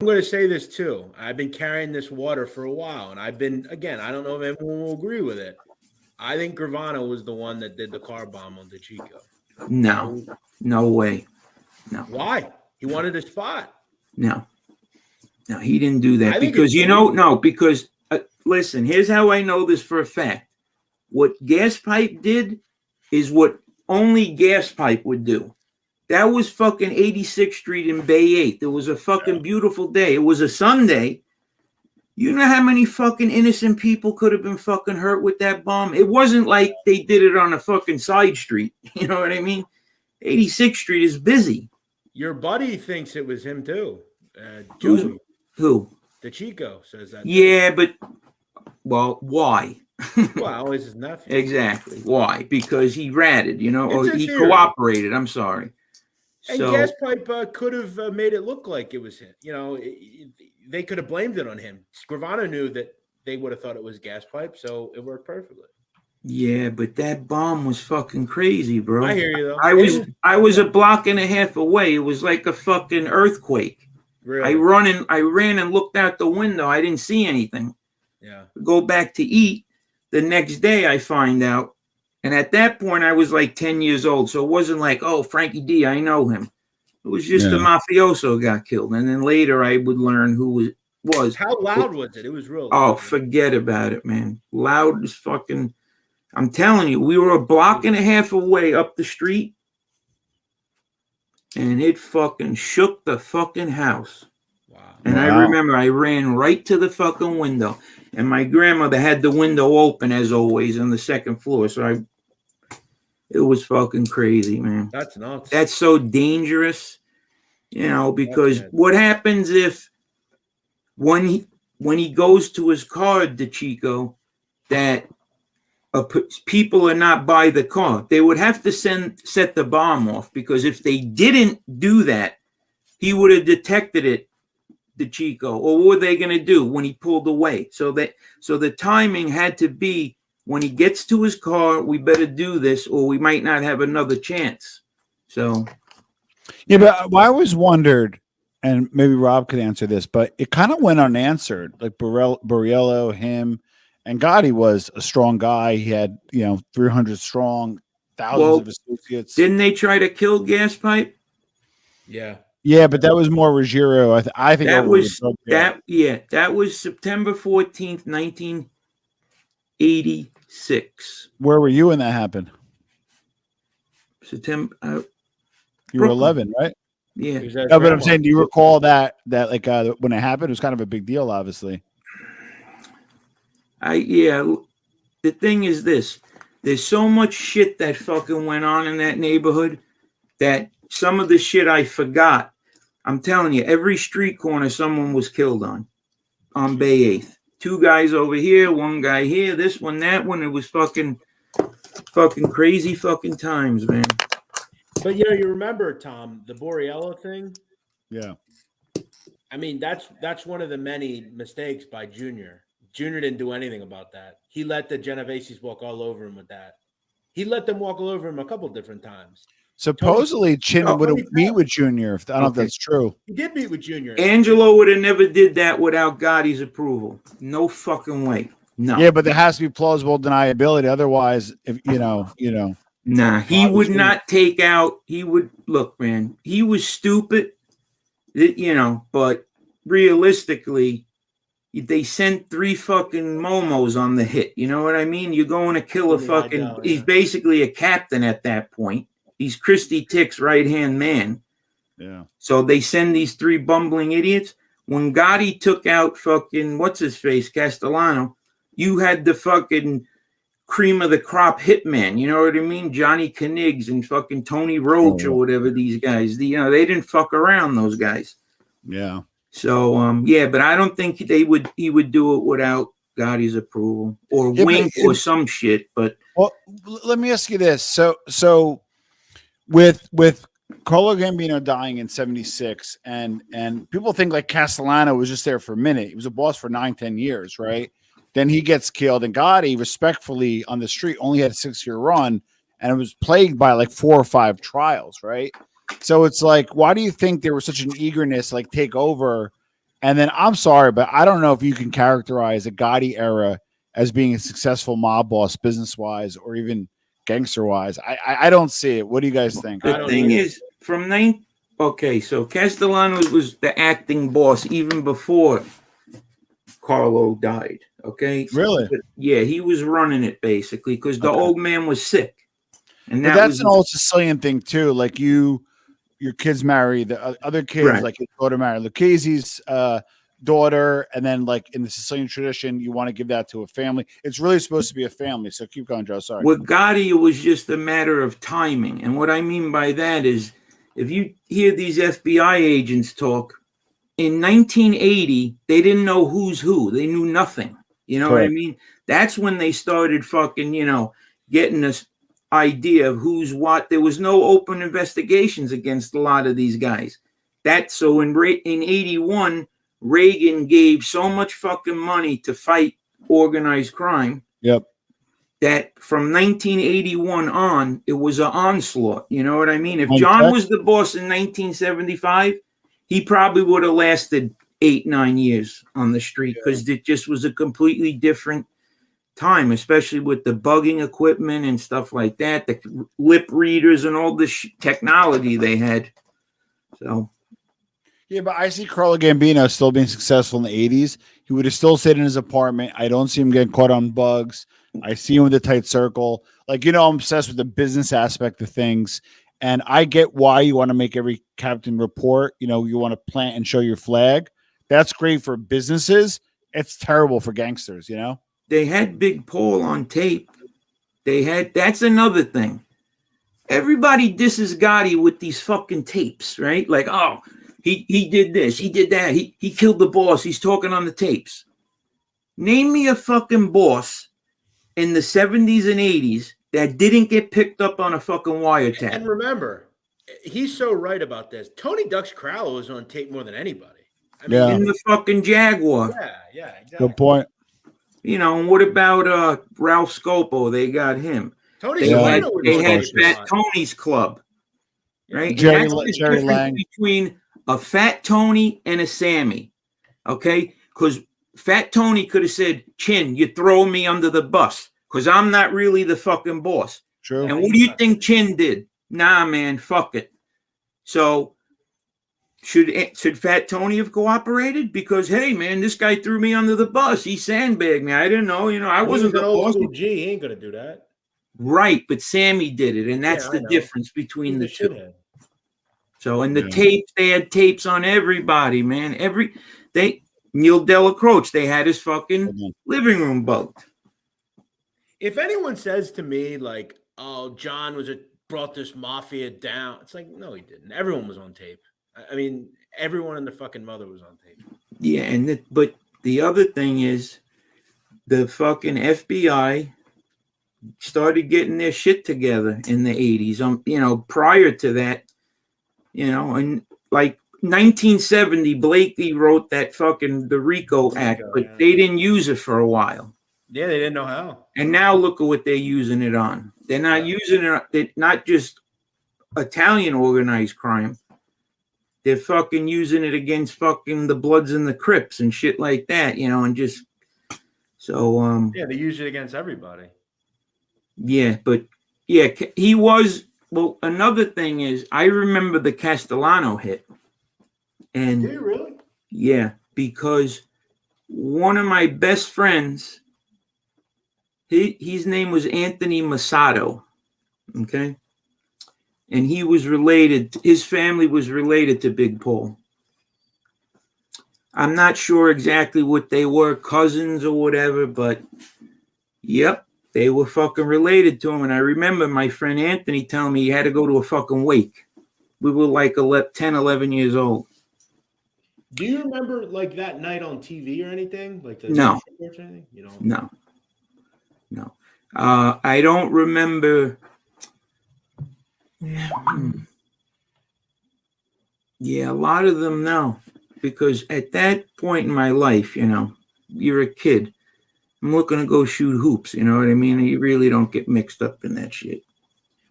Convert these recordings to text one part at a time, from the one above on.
I'm going to say this too. I've been carrying this water for a while, and again, I don't know if everyone will agree with it. I think Gravano was the one that did the car bomb on DeCicco. No, no way. No. Why? He wanted a spot. No, he didn't do that because because listen, here's how I know this for a fact. What Gaspipe did is what only Gaspipe would do. That was fucking 86th Street in Bay 8. It was a fucking beautiful day. It was a Sunday. You know how many fucking innocent people could have been fucking hurt with that bomb? It wasn't like they did it on a fucking side street. You know what I mean? 86th Street is busy. Your buddy thinks it was him too. Who? DeCicco says that. Yeah, but why? Well, it's his nephew. Exactly. Why? Because he ratted, or he cooperated. I'm sorry. And Gaspipe could have made it look like it was him. They could have blamed it on him. Gravano knew that they would have thought it was Gaspipe, so it worked perfectly. Yeah, but that bomb was fucking crazy, bro. I hear you though. I was a block and a half away. It was like a fucking earthquake. Really? I ran and looked out the window. I didn't see anything. Yeah. Go back to eat. The next day I find out. And at that point I was like 10 years old. So it wasn't like, oh, Frankie D, I know him. It was just a mafioso got killed. And then later I would learn who it was. How loud was it? It was real loud. Oh, forget about it, man. Loud as fucking. I'm telling you, we were a block and a half away up the street. And it fucking shook the fucking house. Wow. And I remember I ran right to the fucking window. And my grandmother had the window open, as always, on the second floor. So it was fucking crazy, man. That's nuts. That's so dangerous, because what happens if when he goes to his car, DeCicco, that people are not by the car, they would have to set the bomb off, because if they didn't do that, he would have detected it, DeCicco, or what were they going to do when he pulled away? So the timing had to be when he gets to his car, we better do this, or we might not have another chance. So, yeah, but I always wondered, and maybe Rob could answer this, but it kind of went unanswered. Like Borriello, him, and Gotti was a strong guy. He had 300 strong, thousands of associates. Didn't they try to kill Gaspipe? Yeah. Yeah, but that was more Ruggiero. I think that was September 14th, 1986. Where were you when that happened? September. You were 11, right? Yeah. No, but I'm saying, do you recall that like when it happened? It was kind of a big deal, obviously. The thing is this: there's so much shit that fucking went on in that neighborhood that some of the shit I forgot. I'm telling you, every street corner someone was killed on Bay 8th. 2 guys over here, 1 guy here, this one, that one. It was fucking crazy fucking times, man. But you remember, Tom, the Borriello thing? Yeah. I mean, that's one of the many mistakes by Junior. Junior didn't do anything about that. He let the Genoveses walk all over him with that. He let them walk all over him a couple different times. Supposedly, Chin would meet with Junior. I don't know if that's true. He did meet with Junior. Angelo would have never did that without Gotti's approval. No fucking way. No. Yeah, but there has to be plausible deniability. Otherwise, if Nah, he would not take out. He would look, man. He was stupid, but realistically, they sent 3 fucking momos on the hit. You know what I mean? You're going to kill a fucking. He's basically a captain at that point. He's Christy Tick's right-hand man. Yeah. So they send these 3 bumbling idiots. When Gotti took out fucking what's-his-face, Castellano, you had the fucking cream of the crop hitman. You know what I mean? Johnny Kniggs and fucking Tony Roach or whatever these guys. They didn't fuck around, those guys. Yeah. So, but I don't think he would do it without Gotti's approval or wink or some shit. But let me ask you this. So with Carlo Gambino dying in 76 and people think like Castellano was just there for a minute. He was a boss for 9-10 years, right? Then he gets killed, and Gotti respectfully on the street only had a 6-year run, and it was plagued by like 4 or 5 trials, right? So it's like, why do you think there was such an eagerness to like take over And then I'm sorry, but I don't know if you can characterize the Gotti era as being a successful mob boss business wise or even gangster wise. I don't see it. What do you guys think? The thing is, okay, so Castellano was the acting boss even before Carlo died. Okay, Really? Yeah, he was running it basically because the old man was sick, and but that's an old Sicilian thing too. Like your kids marry the other kids, Right. like his daughter married Lucchese's daughter, and then like in the Sicilian tradition, you want to give that to a family. It's really supposed to be a family. So keep going, Joe. Sorry. With Gotti, it was just a matter of timing, and what I mean by that is, if you hear these FBI agents talk, in 1980, they didn't know who's who. They knew nothing. You know what I mean? That's when they started fucking, getting this idea of who's what. There was no open investigations against a lot of these guys. So in 81, Reagan gave so much fucking money to fight organized crime. Yep. That from 1981 on, it was an onslaught. You know what I mean? If John was the boss in 1975, he probably would have lasted 8-9 years on the street because it just was a completely different time, especially with the bugging equipment and stuff like that, the lip readers and all this technology they had. So, yeah, but I see Carlo Gambino still being successful in the 80s. He would have still stayed in his apartment. I don't see him getting caught on bugs. I see him with a tight circle. Like, I'm obsessed with the business aspect of things. And I get why you want to make every captain report. You want to plant and show your flag. That's great for businesses. It's terrible for gangsters, They had Big Paul on tape. That's another thing. Everybody disses Gotti with these fucking tapes, right? Like, oh, he did this, he did that, he killed the boss, he's talking on the tapes. Name me a fucking boss in the 70s and 80s that didn't get picked up on a fucking wiretap. And remember, he's so right about this. Tony Duck's Crowell was on tape more than anybody. I mean, in the fucking Jaguar. Yeah, exactly. Good point. And what about Ralph Scopo? They got him. They had Fat Tony's Club, right? Jerry Lang. Between a Fat Tony and a Sammy, okay? Because Fat Tony could have said, Chin, you're throwing me under the bus because I'm not really the fucking boss. True. And what do you think Chin did? Nah, man, fuck it. So should Fat Tony have cooperated? Because, hey, man, this guy threw me under the bus. He sandbagged me. I didn't know. I wasn't the boss. He ain't going to do that. Right, but Sammy did it, and that's the difference between the two. So in the tapes, they had tapes on everybody, man. Neil Delacroce, they had his fucking living room bugged. If anyone says to me like, "Oh, John brought this mafia down," it's like, no, he didn't. Everyone was on tape. I mean, everyone and their fucking mother was on tape. Yeah, but the other thing is, the fucking FBI started getting their shit together in the 80s. Prior to that, and like 1970, Blakey wrote that fucking the RICO Act, but they didn't use it for a while. Yeah, they didn't know how. And now look at what they're using it on. They're not using it. They're not just Italian organized crime. They're fucking using it against fucking the Bloods and the Crips and shit like that, and just so. Yeah, they use it against everybody. Yeah, but he was. Well, another thing is, I remember the Castellano hit. And do you really? Yeah, because one of my best friends, his name was Anthony Masato, okay? And he was his family was related to Big Paul. I'm not sure exactly what they were, cousins or whatever, but yep, they were fucking related to him. And I remember my friend Anthony telling me he had to go to a fucking wake. We were like 10, 11 years old. Do you remember like that night on TV or anything? Like the No. Or anything? No. I don't remember. Yeah, a lot of them no. Because at that point in my life, you're a kid. I'm looking to go shoot hoops, you know what I mean? You really don't get mixed up in that shit.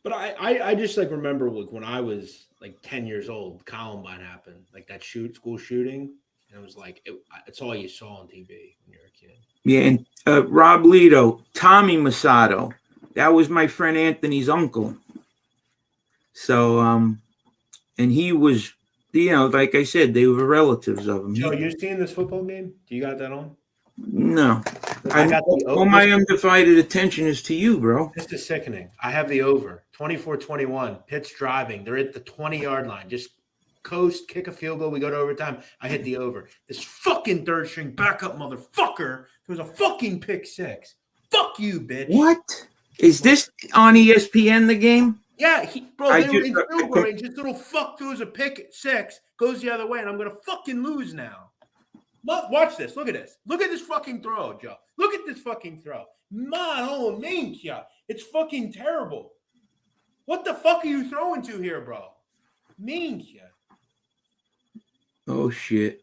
But I just like remember like when I was like 10 years old, Columbine happened, like that school shooting. And it was like it's all you saw on TV when you were a kid. Yeah, and Rob Lito, Tommy Masato. That was my friend Anthony's uncle. So, and he was, like I said, they were relatives of him. Joe, you seeing this football game? Do you got that on? No. I got all my undivided attention is to you, bro. This is sickening. I have the over 24-21. Pitt's driving. They're at the 20-yard line. Just coast, kick a field goal. We go to overtime. I hit the over. This fucking third string backup motherfucker. There was a fucking pick six. Fuck you, bitch. What? Is this on ESPN, the game? Yeah, they were in field goal range. This little fuck throws a pick six, goes the other way, and I'm going to fucking lose now. Watch this. Look at this. Look at this fucking throw, Joe. Look at this fucking throw. Mano minchia. It's fucking terrible. What the fuck are you throwing to here, bro? Minchia. Oh, shit.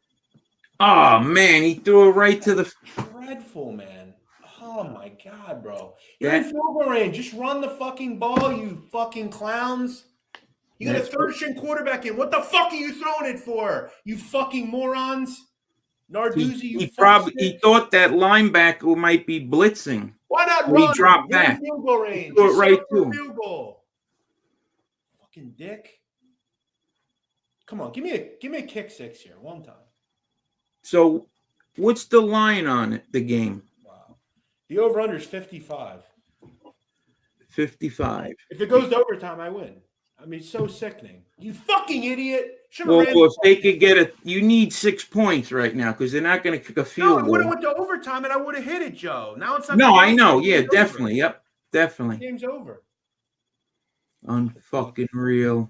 Oh, man. He threw it right to the... Dreadful, man. Oh, my God, bro. You're in field goal range. Just run the fucking ball, you fucking clowns. You got a third-string quarterback in. What the fuck are you throwing it for, you fucking morons? Narduzzi, he thought that linebacker might be blitzing. Why not run? He dropped back. Field goal range. Threw it right to him. Field goal. Fucking dick. Come on, give me a kick six here one time. So, what's the line on it? The game. Wow. The over/under is 55. 55. If it goes to overtime, I win. I mean, so sickening. You fucking idiot. Well, if they could get you need 6 points right now because they're not going to kick a field goal. No, it would have went to overtime and I would have hit it, Joe. Now it's not. No, I know. Yeah, definitely. Over. Yep, definitely. Game's over. Unfucking real.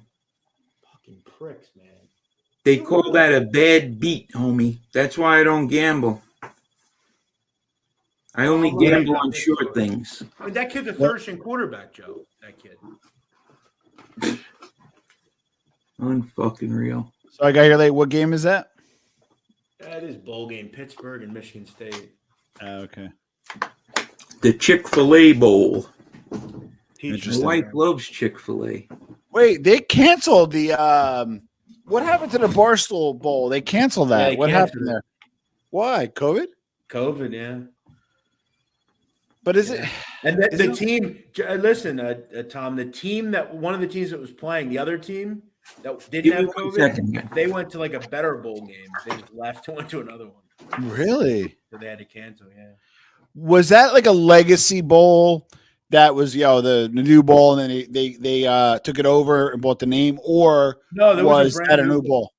Fucking pricks, man. They call that a bad beat, homie. That's why I don't gamble. I only gamble on short things. I mean, that kid's a third-string quarterback, Joe. That kid. Unfucking real. So I got here late. What game is that? That is bowl game. Pittsburgh and Michigan State. Okay. The Chick-fil-A Bowl. My Interesting. wife loves Chick-fil-A. Wait, they canceled the what happened to the Barstool Bowl? They canceled that. Yeah, what happened there? Why? COVID? COVID, yeah. But is it? And the team, listen, Tom, the team one of the teams that was playing, the other team that didn't have COVID, they went to like a better bowl game. They just left and went to another one. Really? So they had to cancel, yeah. Was that like a legacy bowl that was, the Nadu bowl, and then they took it over and bought the name, or no, there was that a new bowl?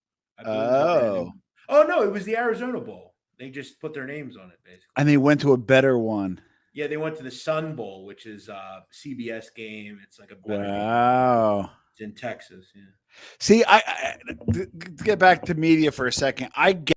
Oh, no, it was the Arizona Bowl. They just put their names on it, basically. And they went to a better one. Yeah, they went to the Sun Bowl, which is a CBS game. It's like a better game. It's in Texas, yeah. See, I to get back to media for a second. I get